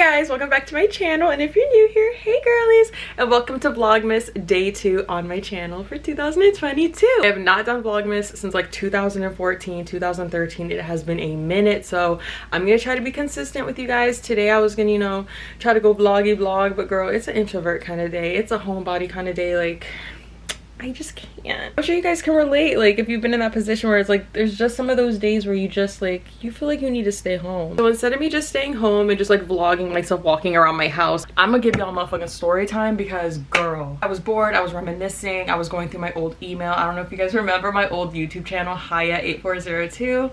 Guys, welcome back to my channel, and if you're new here, hey girlies, and welcome to Vlogmas Day 2 on my channel for 2022. I have not done Vlogmas since like 2014, 2013. It has been a minute, so I'm gonna try to be consistent with you guys. Today I was gonna, try to go vlog, but girl, it's an introvert kind of day. It's a homebody kind of day. Like, I just can't. I'm sure you guys can relate, like if you've been in that position where it's like there's just some of those days where you just like you feel like you need to stay home. So instead of me just staying home and just like vlogging myself walking around my house, I'm gonna give y'all motherfucking story time because girl, I was bored, I was reminiscing, I was going through my old email. I don't know if you guys remember my old YouTube channel, Haya8402.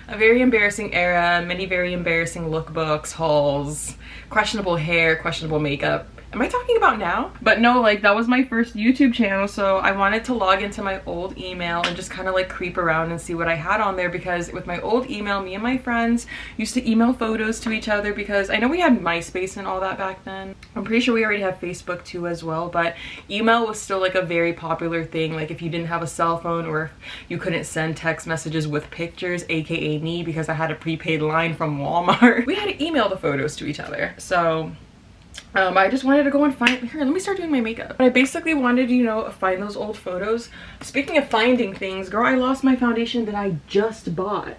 A very embarrassing era, many very embarrassing lookbooks, hauls, questionable hair, questionable makeup. Am I talking about now? But no, like that was my first YouTube channel, so I wanted to log into my old email and just kind of like creep around and see what I had on there, because with my old email, me and my friends used to email photos to each other, because I know we had MySpace and all that back then. I'm pretty sure we already have Facebook too as well, but email was still like a very popular thing. Like if you didn't have a cell phone or if you couldn't send text messages with pictures, aka me, because I had a prepaid line from Walmart, we had to email the photos to each other. So I just wanted to go and find, here, let me start doing my makeup. But I basically wanted to, find those old photos. Speaking of finding things, girl, I lost my foundation that I just bought.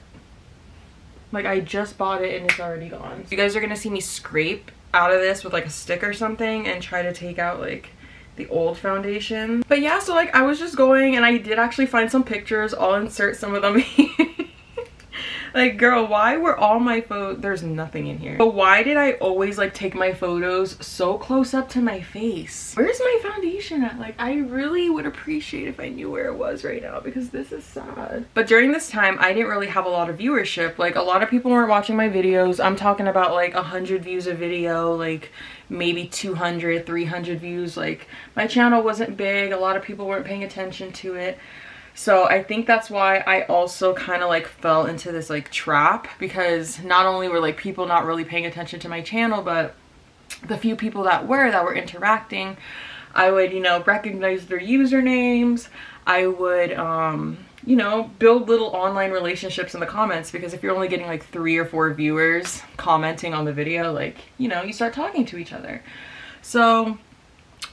Like, I just bought it and it's already gone. You guys are gonna see me scrape out of this with like a stick or something and try to take out like the old foundation. But yeah, so like I was just going and I did actually find some pictures. I'll insert some of them here. Like, girl, why were all my photos, there's nothing in here, but why did I always like take my photos so close up to my face? Where's my foundation at? Like, I really would appreciate if I knew where it was right now, because this is sad. But during this time, I didn't really have a lot of viewership. Like, a lot of people weren't watching my videos. I'm talking about like 100 views a video, like maybe 200, 300 views. Like, my channel wasn't big. A lot of people weren't paying attention to it. So I think that's why I also kind of like fell into this like trap, because not only were like people not really paying attention to my channel, but the few people that were interacting, I would, recognize their usernames. I would, build little online relationships in the comments, because if you're only getting like 3 or 4 viewers commenting on the video, like, you start talking to each other. So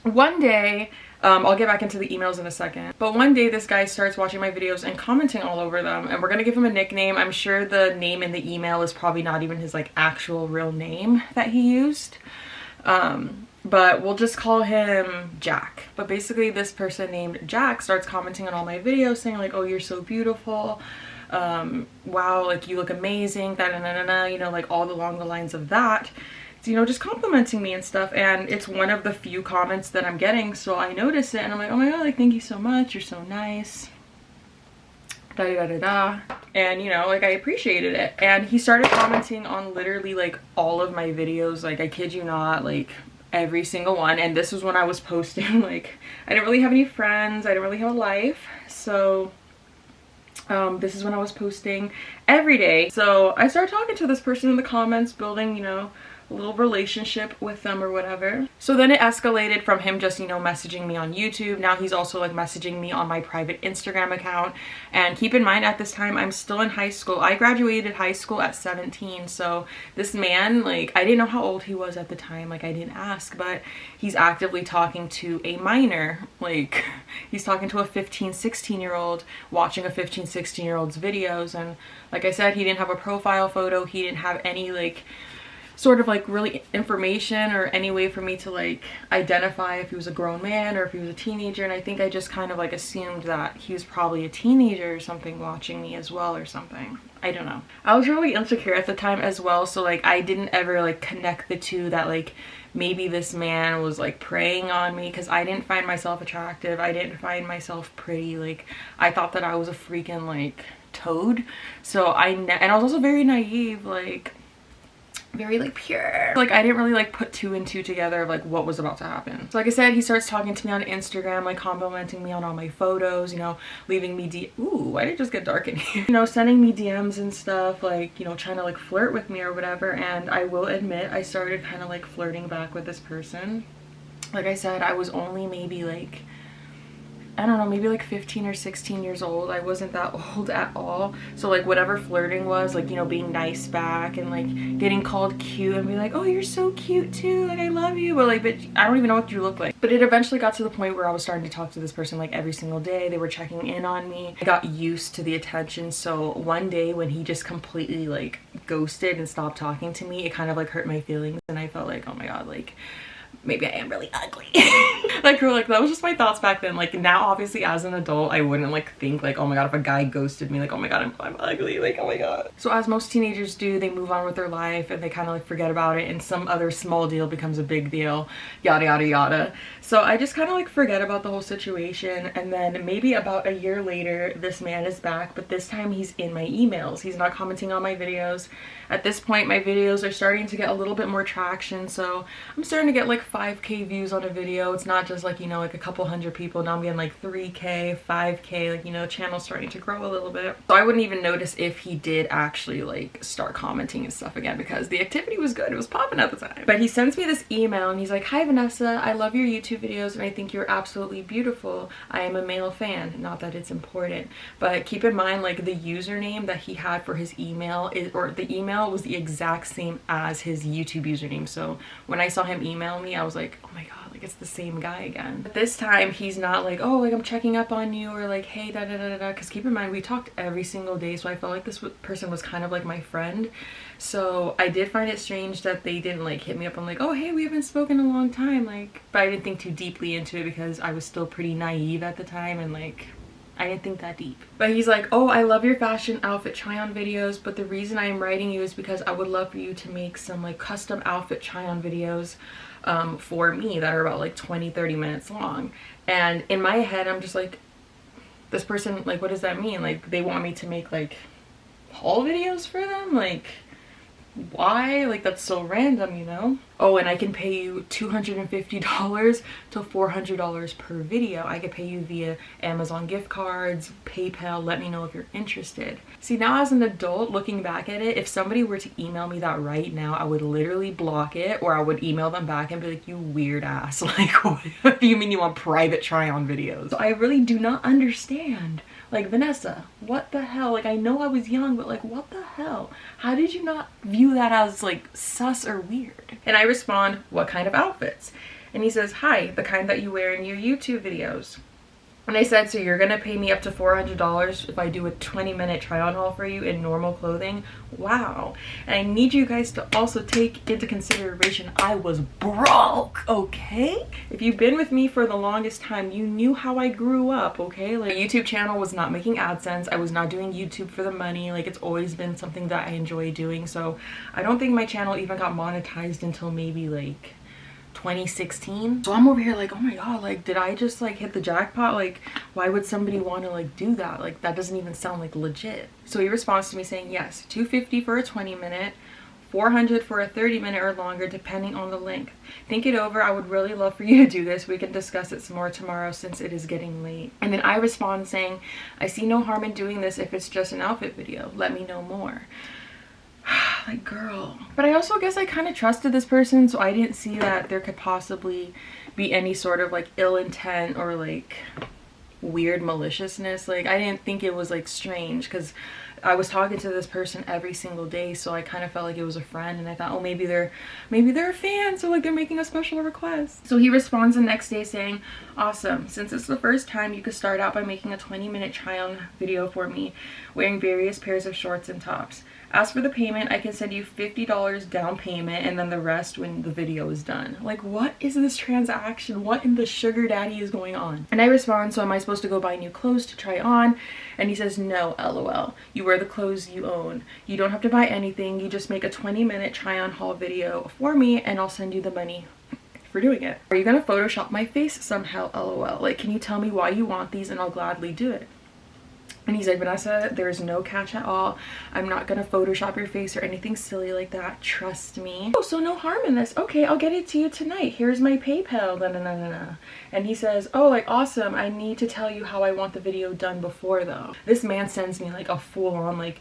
one day, I'll get back into the emails in a second. But one day this guy starts watching my videos and commenting all over them, and we're gonna give him a nickname. I'm sure the name in the email is probably not even his like actual real name that he used. But we'll just call him Jack. But basically this person named Jack starts commenting on all my videos saying like, oh, you're so beautiful. Wow, like you look amazing, like all along the lines of that. Just complimenting me and stuff, and it's one of the few comments that I'm getting, so I notice it and I'm like, oh my god, like thank you so much, you're so nice, and like I appreciated it. And he started commenting on literally like all of my videos, like I kid you not, like every single one. And this was when I was posting, like I didn't really have any friends, I didn't really have a life, so this is when I was posting every day. So I started talking to this person in the comments, building a little relationship with them or whatever. So then it escalated from him just messaging me on YouTube. Now he's also like messaging me on my private Instagram account. And keep in mind, at this time I'm still in high school. I graduated high school at 17, so this man, like I didn't know how old he was at the time, like I didn't ask, but he's actively talking to a minor. Like he's talking to a 15-16-year-old, watching a 15-16-year-old's videos. And like I said, he didn't have a profile photo, he didn't have any like sort of like really information or any way for me to like identify if he was a grown man or if he was a teenager. And I think I just kind of like assumed that he was probably a teenager or something watching me as well or something. I don't know. I was really insecure at the time as well, so like I didn't ever like connect the two, that like maybe this man was like preying on me, because I didn't find myself attractive, I didn't find myself pretty. Like I thought that I was a freaking like toad. So and I was also very naive, like very like pure. Like I didn't really like put 2 and 2 together of like what was about to happen. So like I said, he starts talking to me on Instagram, like complimenting me on all my photos, leaving me ooh, why did it just get dark in here? Sending me DMs and stuff, like trying to like flirt with me or whatever. And I will admit, I started kind of like flirting back with this person. Like I said, I was only maybe like I don't know, maybe like 15 or 16 years old. I wasn't that old at all. So like whatever flirting was, like, you know, being nice back and like getting called cute and be like, oh, you're so cute too, like I love you, but like, bitch, I don't even know what you look like. But it eventually got to the point where I was starting to talk to this person like every single day. They were checking in on me. I got used to the attention. So one day when he just completely like ghosted and stopped talking to me, it kind of like hurt my feelings, and I felt like, oh my god, like maybe I am really ugly. Like, girl, like that was just my thoughts back then. Like now, obviously as an adult, I wouldn't like think like, oh my god, if a guy ghosted me, like, oh my god, I'm ugly, like, oh my god. So as most teenagers do, they move on with their life and they kind of like forget about it, and some other small deal becomes a big deal, yada yada yada. So I just kind of like forget about the whole situation, and then maybe about a year later, this man is back, but this time he's in my emails. He's not commenting on my videos. At this point, my videos are starting to get a little bit more traction, so I'm starting to get like 5K views on a video. It's not just like, you know, like a couple hundred people. Now I'm getting like 3K, 5K, like, you know, channel's starting to grow a little bit. So I wouldn't even notice if he did actually like start commenting and stuff again, because the activity was good. It was popping at the time. But he sends me this email and he's like, hi Vanessa, I love your YouTube videos and I think you're absolutely beautiful. I am a male fan. Not that it's important, but keep in mind, like, the username that he had for his email is, or the email was the exact same as his YouTube username. So when I saw him email me, I was like, oh my god, like it's the same guy again. But this time he's not like, oh, like I'm checking up on you, or like, hey, da da da da, because keep in mind we talked every single day, so I felt like this person was kind of like my friend. So I did find it strange that they didn't like hit me up. I'm like, oh hey, we haven't spoken in a long time, like, but I didn't think too deeply into it because I was still pretty naive at the time, and like I didn't think that deep. But he's like, oh, I love your fashion outfit try on videos, but the reason I am writing you is because I would love for you to make some like custom outfit try on videos for me that are about like 20-30 minutes long. And in my head, I'm just like, this person, like, what does that mean? Like, they want me to make like haul videos for them? Like, why? Like, that's so random, you know? Oh, and I can pay you $250 to $400 per video. I could pay you via Amazon gift cards, PayPal. Let me know if you're interested. See, now as an adult, looking back at it, if somebody were to email me that right now, I would literally block it, or I would email them back and be like, you weird ass. Like, what do you mean you want private try-on videos? So I really do not understand. Like, Vanessa, what the hell? Like, I know I was young, but like, what the hell? How did you not view that as like sus or weird? And I respond, what kind of outfits? And he says, hi, the kind that you wear in your YouTube videos. And I said, so you're gonna pay me up to $400 if I do a 20-minute try-on haul for you in normal clothing? Wow. And I need you guys to also take into consideration I was broke, okay? If you've been with me for the longest time, you knew how I grew up, okay? Like, the YouTube channel was not making AdSense. I was not doing YouTube for the money. Like, it's always been something that I enjoy doing. So I don't think my channel even got monetized until maybe like 2016. So I'm over here like, oh my god, like, did I just like hit the jackpot? Like, why would somebody want to like do that? Like, that doesn't even sound like legit. So he responds to me saying, yes, $250 for a 20-minute, $400 for a 30-minute or longer, depending on the length. Think it over. I would really love for you to do this. We can discuss it some more tomorrow since it is getting late. And then I respond saying, I see no harm in doing this if it's just an outfit video. Let me know more. Like, girl. But I also guess I kind of trusted this person, so I didn't see that there could possibly be any sort of like ill intent or like weird maliciousness. Like, I didn't think it was like strange because I was talking to this person every single day, so I kind of felt like it was a friend, and I thought, oh, maybe they're a fan, so like they're making a special request. So he responds the next day saying, awesome, since it's the first time, you could start out by making a 20-minute try-on video for me wearing various pairs of shorts and tops. As for the payment, I can send you $50 down payment and then the rest when the video is done. Like, what is this transaction? What in the sugar daddy is going on? And I respond, so am I supposed to go buy new clothes to try on? And he says, no, LOL. You wear the clothes you own. You don't have to buy anything. You just make a 20-minute try on haul video for me and I'll send you the money for doing it. Are you gonna Photoshop my face somehow, LOL? Like, can you tell me why you want these and I'll gladly do it? And he's like, Vanessa, there's no catch at all. I'm not gonna Photoshop your face or anything silly like that. Trust me. Oh, so no harm in this. Okay, I'll get it to you tonight. Here's my PayPal. No. And he says, oh, like, awesome. I need to tell you how I want the video done before though. This man sends me like a full-on like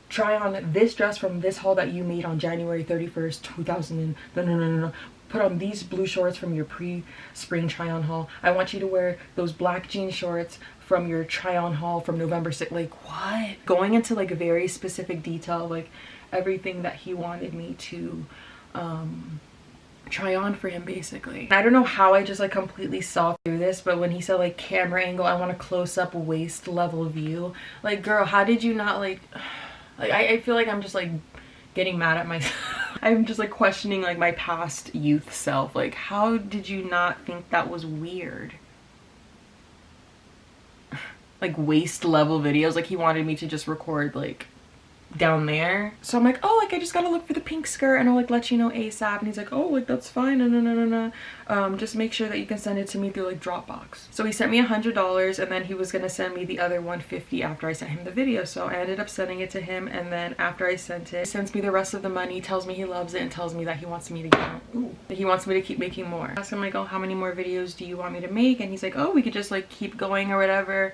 try on this dress from this haul that you made on January 31st, 2000 and no. Put on these blue shorts from your pre-spring try-on haul. I want you to wear those black jean shorts from your try-on haul from November 6th. Like, what? Going into like a very specific detail, like everything that he wanted me to try on for him, basically. I don't know how I just like completely saw through this, but when he said like camera angle, I want a close-up waist level view. Like, girl, how did you not like I feel like I'm just like getting mad at myself. I'm just like questioning like my past youth self. Like, how did you not think that was weird? Like waist level videos, like he wanted me to just record like down there. So I'm like, oh, like I just gotta look for the pink skirt and I'll like let you know ASAP. And he's like, oh, like that's fine. No. Just make sure that you can send it to me through like Dropbox. So he sent me $100 and then he was gonna send me the other $150 after I sent him the video. So I ended up sending it to him, and then after I sent it, he sends me the rest of the money, tells me he loves it, and tells me that he wants me to keep making more. I asked him like, oh, how many more videos do you want me to make? And he's like, oh, we could just like keep going or whatever.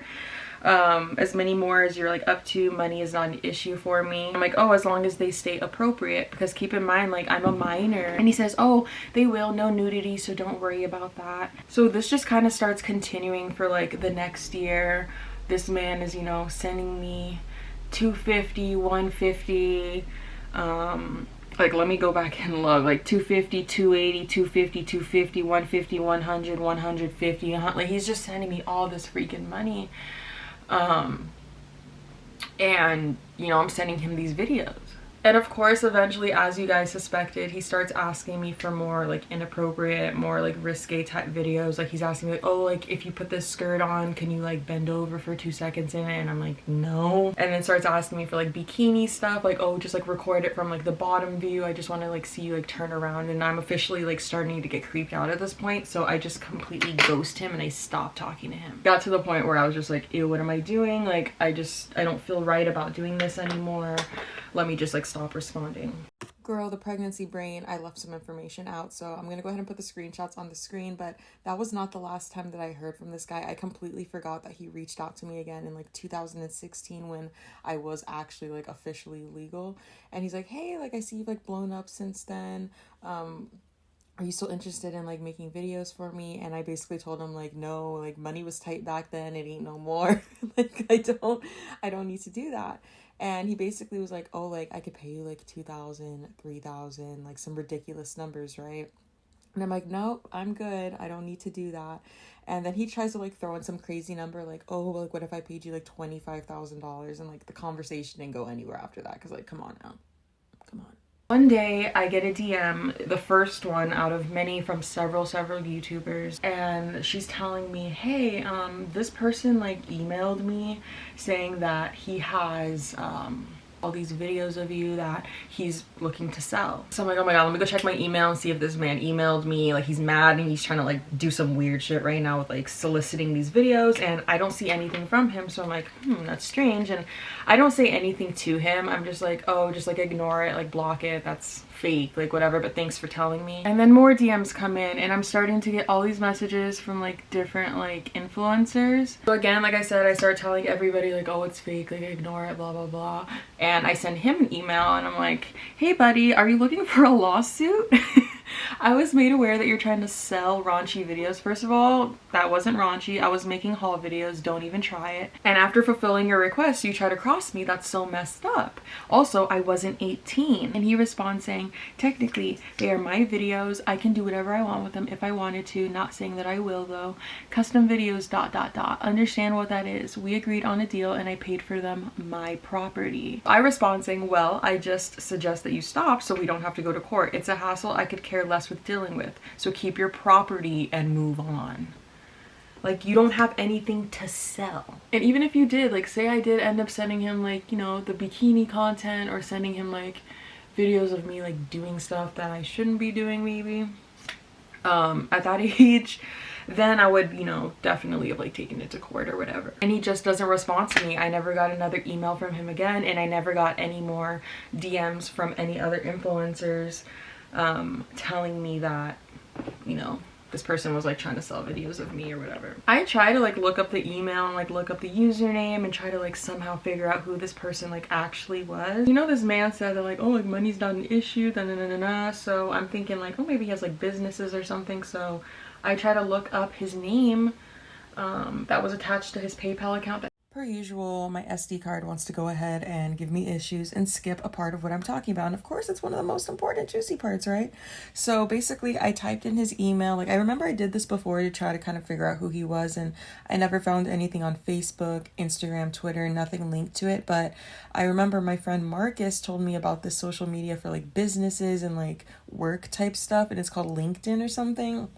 As many more as you're like up to. Money is not an issue for me. I'm like, oh, as long as they stay appropriate, because keep in mind, like, I'm a minor. And he says, oh, they will, no nudity, so don't worry about that. So this just kind of starts continuing for like the next year. This man is, you know, sending me $250, $150, like, let me go back and look, like $250, $280, $250, $250, $150, $100, $150. Like, he's just sending me all this freaking money. And you know, I'm sending him these videos, and of course eventually, as you guys suspected, he starts asking me for more like inappropriate, more like risque type videos. Like, he's asking me like, oh, like if you put this skirt on, can you like bend over for 2 seconds in it? And I'm like, no. And then starts asking me for like bikini stuff, like, oh, just like record it from like the bottom view, I just want to like see you like turn around. And I'm officially like starting to get creeped out at this point, so I just completely ghost him and I stopped talking to him. Got to the point where I was just like, ew, what am I doing? Like, I don't feel right about doing this anymore. Let me just like stop responding. Girl, the pregnancy brain, I left some information out, so I'm gonna go ahead and put the screenshots on the screen. But that was not the last time that I heard from this guy. I completely forgot that he reached out to me again in like 2016 when I was actually like officially legal. And he's like, hey, like I see you've like blown up since then. Are you still interested in like making videos for me? And I basically told him like, no, like money was tight back then, it ain't no more. Like, I don't need to do that. And he basically was like, oh, like I could pay you like 2,000, 3,000, like some ridiculous numbers, right? And I'm like, nope, I'm good, I don't need to do that. And then he tries to like throw in some crazy number, like, oh, like what if I paid you like $25,000? And like the conversation didn't go anywhere after that, because like, come on now, come on. One day I get a DM, the first one out of many from several YouTubers, and she's telling me, hey, this person like emailed me saying that he has all these videos of you that he's looking to sell. So I'm like, oh my god, let me go check my email and see if this man emailed me. Like, he's mad and he's trying to like do some weird shit right now with like soliciting these videos, and I don't see anything from him. So I'm like, that's strange. And I don't say anything to him. I'm just like, oh, just like ignore it, like block it, that's fake, like whatever, but thanks for telling me. And then more DMs come in, and I'm starting to get all these messages from like different like influencers. So again, like I said, I start telling everybody like, oh, it's fake, like ignore it, blah blah blah. And I send him an email and I'm like, hey buddy, are you looking for a lawsuit? I was made aware that you're trying to sell raunchy videos. First of all, that wasn't raunchy. I was making haul videos. Don't even try it. And after fulfilling your request, you try to cross me. That's so messed up. Also, I wasn't 18. And he responds saying, technically, they are my videos. I can do whatever I want with them if I wanted to. Not saying that I will, though. Custom videos, ... Understand what that is. We agreed on a deal and I paid for them my property. I respond saying, well, I just suggest that you stop so we don't have to go to court. It's a hassle I could care less with dealing with, so keep your property and move on. Like, you don't have anything to sell. And even if you did, like, say I did end up sending him like, you know, the bikini content, or sending him like videos of me like doing stuff that I shouldn't be doing maybe at that age, then I would, you know, definitely have like taken it to court or whatever. And he just doesn't respond to me. I never got another email from him again, and I never got any more DMs from any other influencers telling me that, you know, this person was like trying to sell videos of me or whatever. I try to like look up the email and like look up the username and try to like somehow figure out who this person like actually was. You know, this man said that like, oh, like money's not an issue, so I'm thinking like, oh, maybe he has like businesses or something. So I try to look up his name that was attached to his PayPal account. Per usual, my SD card wants to go ahead and give me issues and skip a part of what I'm talking about. And of course, it's one of the most important juicy parts, right? So basically, I typed in his email. Like, I remember I did this before to try to kind of figure out who he was. And I never found anything on Facebook, Instagram, Twitter, nothing linked to it. But I remember my friend Marcus told me about this social media for like businesses and like work type stuff. And it's called LinkedIn or something.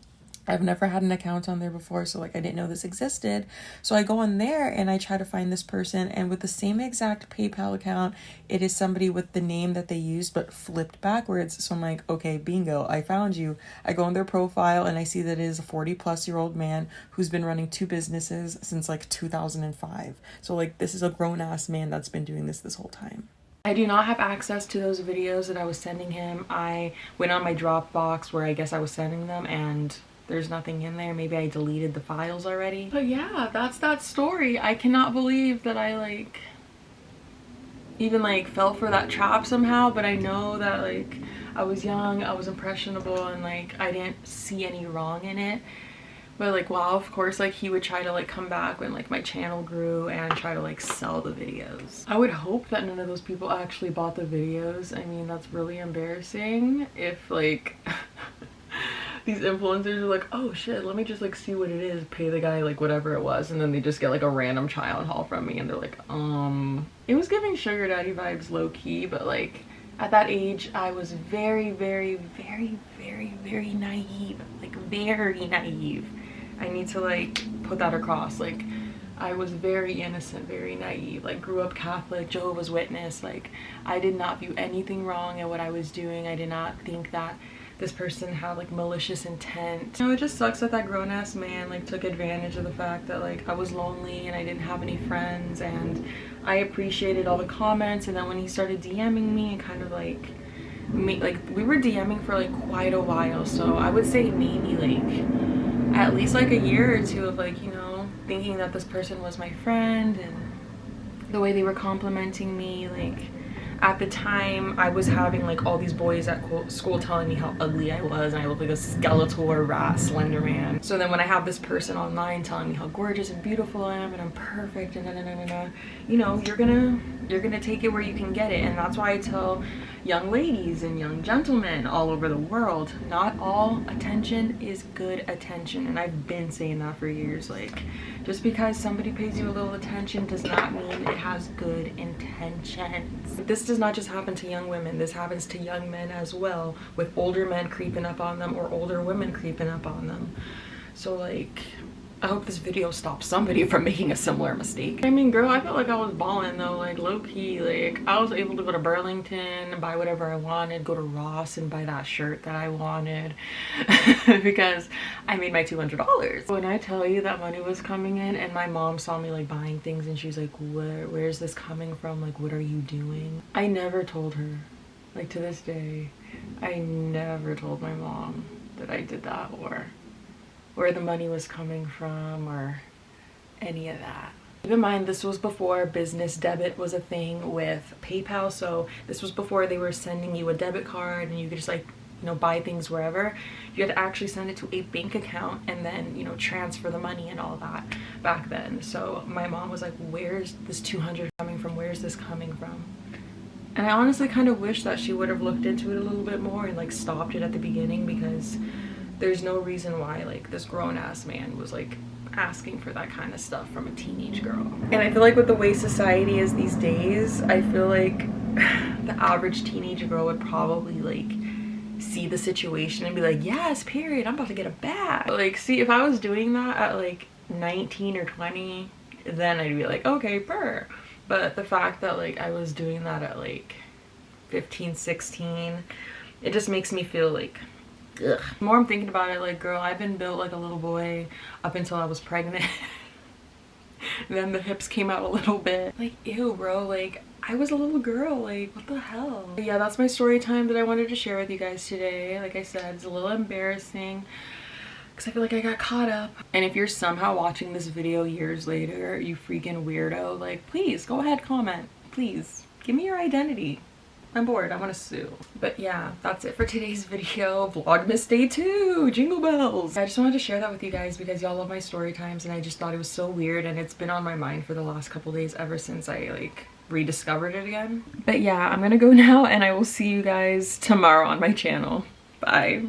I've never had an account on there before, so like I didn't know this existed. So I go on there and I try to find this person, and with the same exact PayPal account, it is somebody with the name that they used but flipped backwards. So I'm like, okay, bingo, I found you. I go on their profile and I see that it is a 40-plus-year-old man who's been running 2 businesses since like 2005. So like this is a grown-ass man that's been doing this whole time. I do not have access to those videos that I was sending him. I went on my Dropbox where I guess I was sending them, and there's nothing in there. Maybe I deleted the files already. But yeah, that's that story. I cannot believe that I like even like fell for that trap somehow, but I know that like I was young, I was impressionable, and like I didn't see any wrong in it. But like, wow, of course, like he would try to like come back when like my channel grew and try to like sell the videos. I would hope that none of those people actually bought the videos. I mean, that's really embarrassing if like these influencers are like, oh shit, let me just like see what it is, pay the guy like whatever it was, and then they just get like a random child haul from me, and they're like, it was giving sugar daddy vibes low key, but like at that age I was very, very, very, very, very naive, like very naive. I need to like put that across. Like I was very innocent, very naive, like grew up Catholic, Jehovah's Witness. Like I did not view anything wrong in what I was doing. I did not think that this person had like malicious intent. You know, it just sucks that that grown-ass man like took advantage of the fact that like I was lonely and I didn't have any friends, and I appreciated all the comments. And then when he started DMing me and kind of like we were DMing for like quite a while, so I would say maybe like at least like a year or two of like, you know, thinking that this person was my friend, and the way they were complimenting me. Like at the time I was having like all these boys at school telling me how ugly I was and I looked like a Skeletor rat slender man. So then when I have this person online telling me how gorgeous and beautiful I am and I'm perfect and you know, you're gonna take it where you can get it. And that's why I tell young ladies and young gentlemen all over the world, not all attention is good attention. And I've been saying that for years. Like just because somebody pays you a little attention does not mean it has good intentions. This does not just happen to young women, this happens to young men as well, with older men creeping up on them or older women creeping up on them. So like, I hope this video stops somebody from making a similar mistake. I mean, girl, I felt like I was balling though, like low-key. Like I was able to go to Burlington and buy whatever I wanted, go to Ross and buy that shirt that I wanted because I made my $200. When I tell you that money was coming in and my mom saw me like buying things and she's like, where's this coming from? Like, what are you doing? I never told her. Like to this day, I never told my mom that I did that or where the money was coming from or any of that. Keep in mind, this was before business debit was a thing with PayPal, so this was before they were sending you a debit card and you could just like, you know, buy things wherever. You had to actually send it to a bank account and then, you know, transfer the money and all that back then. So my mom was like, where's this 200 coming from? Where's this coming from? And I honestly kind of wish that she would have looked into it a little bit more and like stopped it at the beginning, because there's no reason why like this grown-ass man was like asking for that kind of stuff from a teenage girl. And I feel like with the way society is these days, I feel like the average teenage girl would probably like see the situation and be like, yes, period, I'm about to get a bag. Like, see, if I was doing that at like 19 or 20, then I'd be like, okay, purr. But the fact that like I was doing that at like 15, 16, it just makes me feel like, ugh. The more I'm thinking about it, like, girl, I've been built like a little boy up until I was pregnant. Then the hips came out a little bit. Like, ew, bro, like, I was a little girl, like, what the hell? But yeah, that's my story time that I wanted to share with you guys today. Like I said, it's a little embarrassing. because I feel like I got caught up. And if you're somehow watching this video years later, you freaking weirdo, like, please go ahead, comment. Please give me your identity. I'm bored, I want to sue. But yeah, that's it for today's video. Vlogmas day 2, jingle bells. I just wanted to share that with you guys because y'all love my story times, and I just thought it was so weird, and it's been on my mind for the last couple days ever since I like rediscovered it again. But yeah, I'm gonna go now, and I will see you guys tomorrow on my channel. Bye.